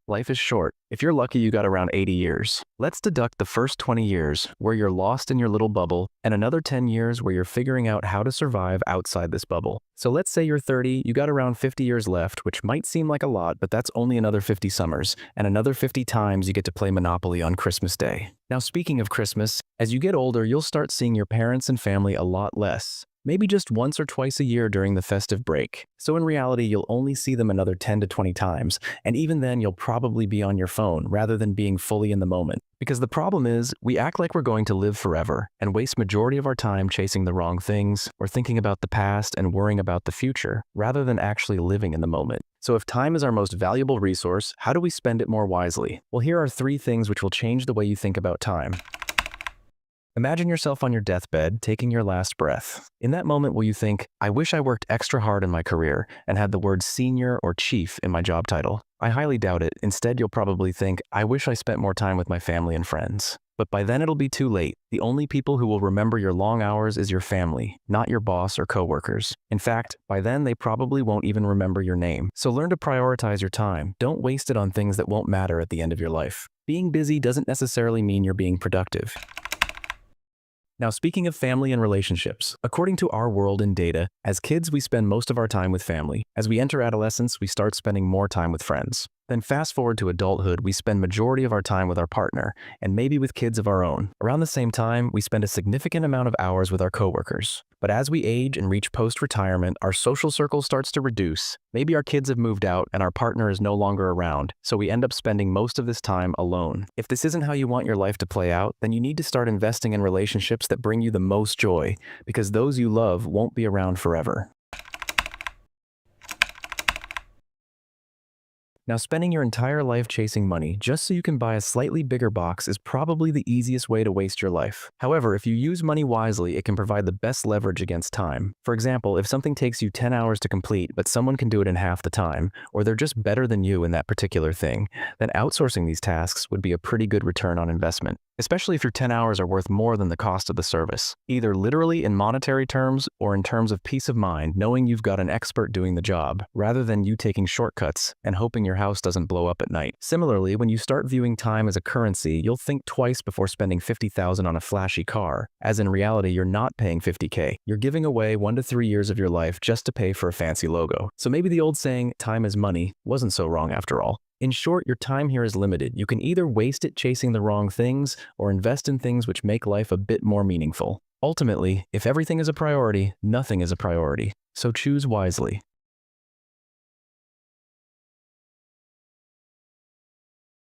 Life is short. If you're lucky, you got around 80 years. Let's deduct the first 20 years where you're lost in your little bubble and another 10 years where you're figuring out how to survive outside this bubble. So let's say you're 30, you got around 50 years left, which might seem like a lot, but that's only another 50 summers and another 50 times you get to play Monopoly on Christmas Day. Now, speaking of Christmas, as you get older, you'll start seeing your parents and family a lot less. Maybe just once or twice a year during the festive break. So in reality, you'll only see them another 10 to 20 times, and even then you'll probably be on your phone rather than being fully in the moment. Because the problem is, we act like we're going to live forever and waste majority of our time chasing the wrong things or thinking about the past and worrying about the future, rather than actually living in the moment. So if time is our most valuable resource, how do we spend it more wisely? Well, here are 3 things which will change the way you think about time. Imagine yourself on your deathbed, taking your last breath. In that moment, will you think, I wish I worked extra hard in my career and had the word senior or chief in my job title? I highly doubt it. Instead, you'll probably think, I wish I spent more time with my family and friends. But by then it'll be too late. The only people who will remember your long hours is your family, not your boss or coworkers. In fact, by then they probably won't even remember your name. So learn to prioritize your time. Don't waste it on things that won't matter at the end of your life. Being busy doesn't necessarily mean you're being productive. Now, speaking of family and relationships, according to our world in data, as kids we spend most of our time with family. As we enter adolescence, we start spending more time with friends. Then fast forward to adulthood, we spend majority of our time with our partner, and maybe with kids of our own. Around the same time, we spend a significant amount of hours with our coworkers. But as we age and reach post-retirement, our social circle starts to reduce. Maybe our kids have moved out and our partner is no longer around, so we end up spending most of this time alone. If this isn't how you want your life to play out, then you need to start investing in relationships that bring you the most joy, because those you love won't be around forever. Now, spending your entire life chasing money just so you can buy a slightly bigger box is probably the easiest way to waste your life. However, if you use money wisely, it can provide the best leverage against time. For example, if something takes you 10 hours to complete, but someone can do it in half the time, or they're just better than you in that particular thing, then outsourcing these tasks would be a pretty good return on investment. Especially if your 10 hours are worth more than the cost of the service, either literally in monetary terms or in terms of peace of mind, knowing you've got an expert doing the job, rather than you taking shortcuts and hoping your house doesn't blow up at night. Similarly, when you start viewing time as a currency, you'll think twice before spending $50,000 on a flashy car, as in reality you're not paying $50K. You're giving away 1 to 3 years of your life just to pay for a fancy logo. So maybe the old saying, time is money, wasn't so wrong after all. In short, your time here is limited. You can either waste it chasing the wrong things or invest in things which make life a bit more meaningful. Ultimately, if everything is a priority, nothing is a priority. So choose wisely.